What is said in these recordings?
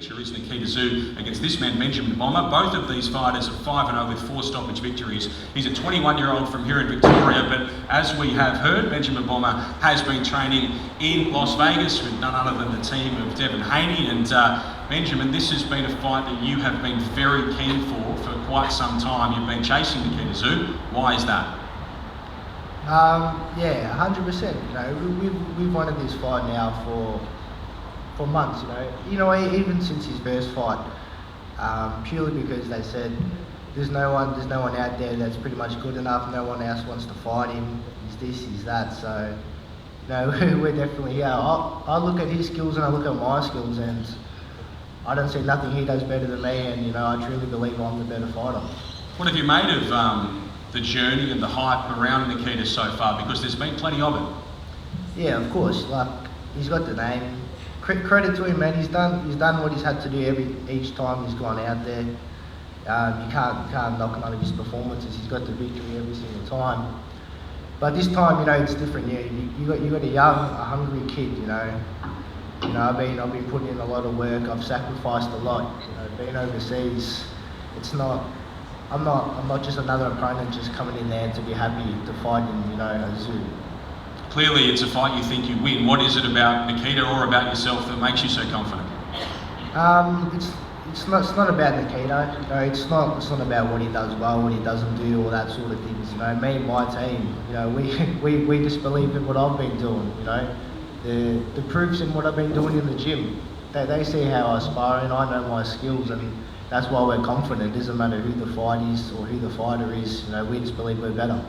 future is Nikita Tszyu against this man, Benjamin Bommber. Both of these fighters are 5-0 with 4 stoppage victories. He's a 21-year-old from here in Victoria, but as we have heard, Benjamin Bommber has been training in Las Vegas with none other than the team of Devin Haney. And Benjamin, this has been a fight that you have been very keen for quite some time. You've been chasing Nikita Tszyu. Why is that? Yeah, 100%. You know, we've wanted this fight now for months. You know, even since his first fight, purely because they said there's no one out there that's pretty much good enough. No one else wants to fight him. He's this, he's that. So, you know, we're definitely here. I look at his skills and I look at my skills, and I don't see nothing he does better than me. And you know, I truly believe I'm the better fighter. What have you made of the journey and the hype around Nikita so far? Because there's been plenty of it. Yeah, of course. Like, he's got the name. Credit to him, man. He's done what he's had to do each time he's gone out there. You can't knock none of his performances. He's got the victory every single time. But this time, you know, it's different. Yeah, you got a hungry kid. You know, I've been putting in a lot of work. I've sacrificed a lot. You know, being overseas, I'm not just another opponent just coming in there to be happy to fight in, you know, a zoo. Clearly, it's a fight you think you win. What is it about Nikita or about yourself that makes you so confident? It's not about Nikita. You know, it's not about what he does well, what he doesn't do, all that sort of things. You know, me and my team, you know, we just believe in what I've been doing. You know, the proof's in what I've been doing in the gym. They see how I spar and I know my skills, and that's why we're confident. It doesn't matter who the fight is or who the fighter is. You know, we just believe we're better.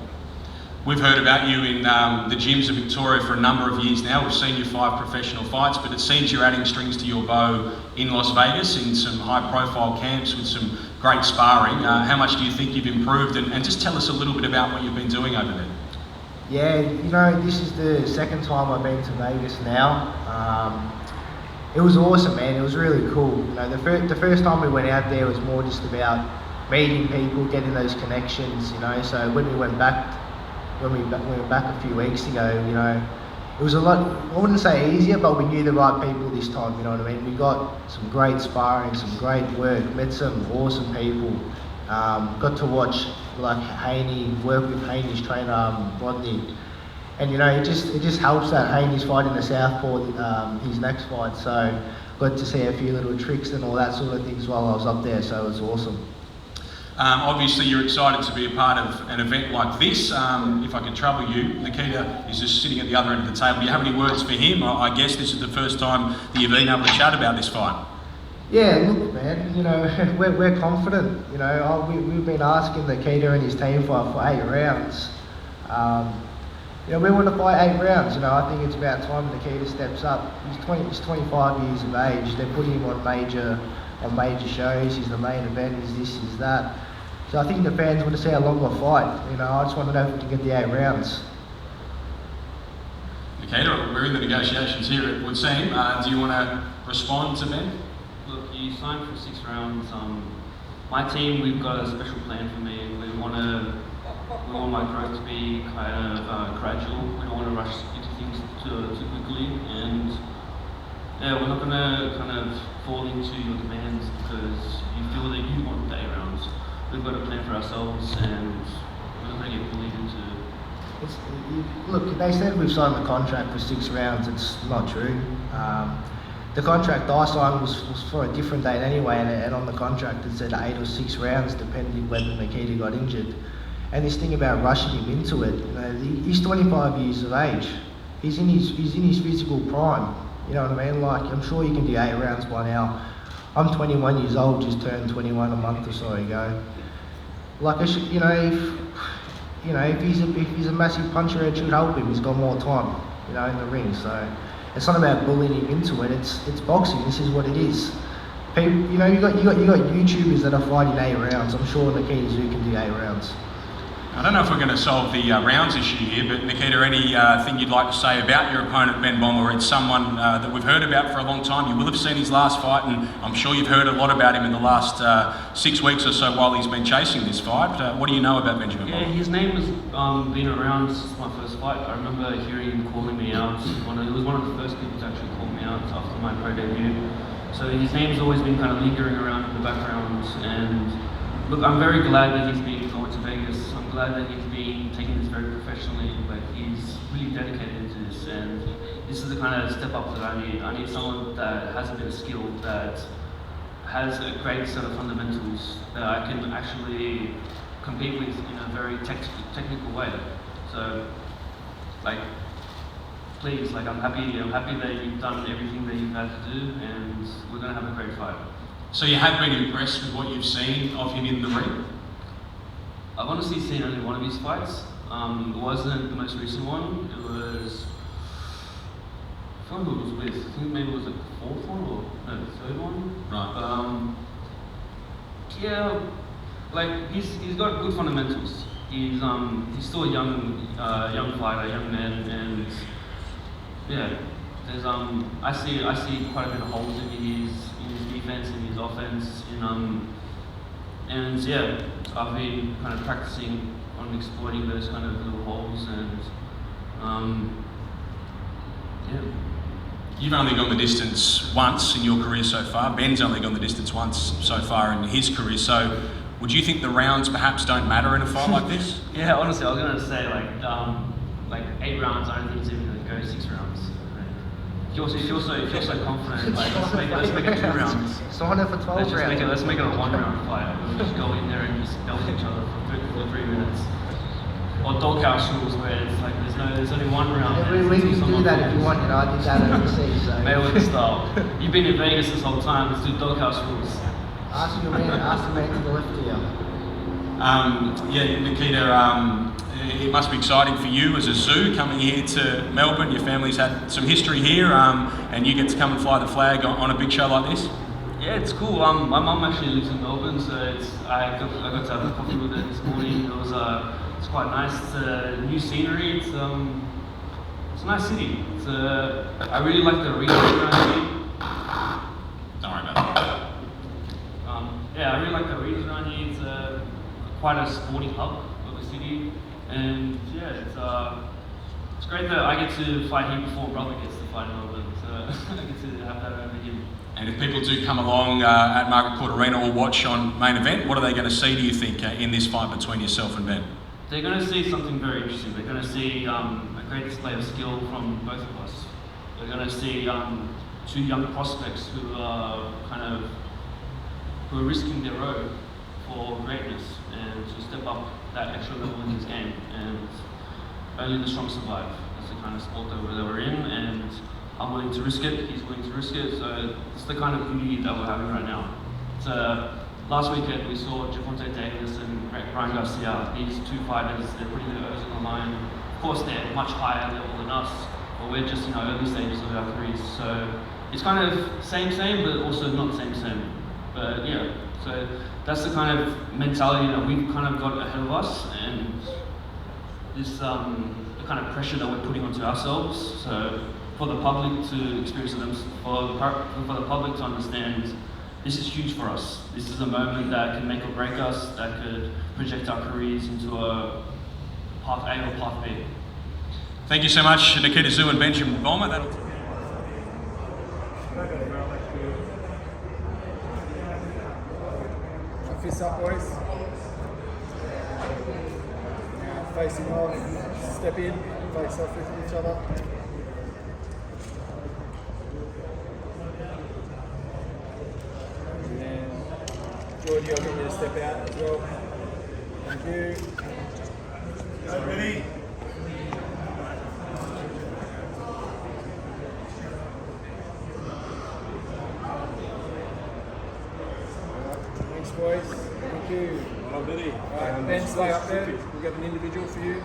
We've heard about you in the gyms of Victoria for a number of years now. We've seen you 5 professional fights, but it seems you're adding strings to your bow in Las Vegas in some high-profile camps with some great sparring. How much do you think you've improved? And just tell us a little bit about what you've been doing over there. Yeah, you know, this is the second time I've been to Vegas now. It was awesome, man. It was really cool. You know, the first time we went out there was more just about meeting people, getting those connections. You know, so when we went back a few weeks ago, you know, it was a lot. I wouldn't say easier, but we knew the right people this time. You know what I mean? We got some great sparring, some great work, met some awesome people. Got to watch like Haney work with Haney's trainer Rodney. And you know, it just helps that Haney's fighting the southpaw his next fight. So got to see a few little tricks and all that sort of things while I was up there. So it was awesome. Obviously, you're excited to be a part of an event like this. If I can trouble you, Nikita is just sitting at the other end of the table. Do you have any words for him? I guess this is the first time that you've been able to chat about this fight. Yeah, look, man. You know, we're confident. You know, we've been asking Nikita and his team for 8 rounds. You know, we want to fight 8 rounds. You know, I think it's about time Nikita steps up. He's 25 years of age. They're putting him on major shows. He's the main event. He's this, he's that. So I think the fans want to see a longer fight. You know, I just want to know if we can get the 8 rounds. Nikita, we're in the negotiations here, it would seem. Do you want to respond to Ben? Look, you signed for 6 rounds. My team, we've got a special plan for me. We want my growth to be kind of gradual. We don't want to rush into things too quickly, and yeah, we're not going to kind of fall into your demands because you feel that you want the 8 rounds. We've got a plan for ourselves, and we're not going to get bullied into. Look, they said we've signed the contract for 6 rounds. It's not true. The contract I signed was for a different date anyway, and on the contract it said 8 or 6 rounds, depending whether Nikita got injured. And this thing about rushing him into it, you know, he's 25 years of age. He's in his physical prime. You know what I mean? Like, I'm sure you can do 8 rounds by now. I'm 21 years old, just turned 21 a month or so ago. Like, if he's a massive puncher, it should help him. He's got more time, you know, in the ring. So it's not about bullying him into it. It's boxing. This is what it is. People, you know, you got YouTubers that are fighting 8 rounds. I'm sure Nikita Tszyu can do 8 rounds. I don't know if we're going to solve the rounds issue here, but Nikita, anything you'd like to say about your opponent, Ben Bommber? It's someone that we've heard about for a long time. You will have seen his last fight, and I'm sure you've heard a lot about him in the last 6 weeks or so while he's been chasing this fight. What do you know about Benjamin Bommber? Yeah, his name has been around since my first fight. I remember hearing him calling me out. He was one of the first people to actually call me out after my pro debut. So his name's always been kind of lingering around in the background. And look, I'm very glad that he's been going to Vegas. I'm glad that he's been taking this very professionally. Like, he's really dedicated to this, and this is the kind of step up that I need. I need someone that has a bit of skill, that has a great set of fundamentals that I can actually compete with in a very technical way. So, like, please, like, I'm happy that you've done everything that you've had to do, and we're going to have a great fight. So you have been impressed with what you've seen of him in the ring? I've honestly seen only one of his fights. It wasn't the most recent one. It was, I forgot who it was with. I think maybe it was the fourth one or no, the third one. Right. Yeah, like he's got good fundamentals. He's still a young fighter, young man, and yeah, there's I see quite a bit of holes in his defense, in his offense, and yeah, I've been kind of practicing on exploiting those kind of little holes, and yeah. You've only gone the distance once in your career so far. Ben's only gone the distance once so far in his career. So, would you think the rounds perhaps don't matter in a fight like this? Yeah, honestly, I was gonna say like 8 rounds. I don't think it's even gonna go 6 rounds. If you're so confident, like let's make it 2 rounds. Sign it for 12 rounds. Let's make it a 1-round fight. We'll just go in there and just belt each other for 3 minutes. Or doghouse rules where it's like there's only 1 round. Yeah, we can do that if you want. You know, I did that overseas. So. Mayweather style. You've been in Vegas this whole time. Let's do doghouse rules. Ask the man to the left of you. Yeah, Nikita, it must be exciting for you as a Tszyu coming here to Melbourne. Your family's had some history here, and you get to come and fly the flag on a big show like this. Yeah, it's cool. My mum actually lives in Melbourne, so I got to have a coffee with her this morning. It's quite nice. It's new scenery. It's a nice city. I really like the arena around here. Don't worry about that. Yeah, I really like the arenas around here. It's quite a sporting hub of the city, and yeah, it's great that I get to fight here before brother gets to fight in Melbourne. So I get to have that over him. And if people do come along at Margaret Court Arena or watch on main event, what are they going to see, do you think, in this fight between yourself and Ben? They're going to see something very interesting. They're going to see a great display of skill from both of us. They're going to see 2 young prospects who are risking their road for greatness and to step up that extra level in this game. And only the strong survive. That's the kind of sport that we're in, and I'm willing to risk it. He's willing to risk it. So it's the kind of beauty that we're having right now. Last weekend we saw Gervonta Davis and Ryan Garcia. These 2 fighters, they're putting their O's on the line. Of course, they're much higher level than us, but we're just in our early stages of our careers. So it's kind of same, but also not same. But yeah, so that's the kind of mentality that we've kind of got ahead of us, and this the kind of pressure that we're putting onto ourselves. So for the public to experience them, for the public to understand, this is huge for us. This is a moment that can make or break us, that could project our careers into a path A or path B. Thank you so much, Nikita Tszyu and Benjamin Bommber. Fist up, boys. Facing off, step in, face off with each other. And then Georgie, I'll get you to step out as well. Thank you. Ready? Thanks, boys. Thank you. Alright, Ben, stay up there. We've got an individual for you.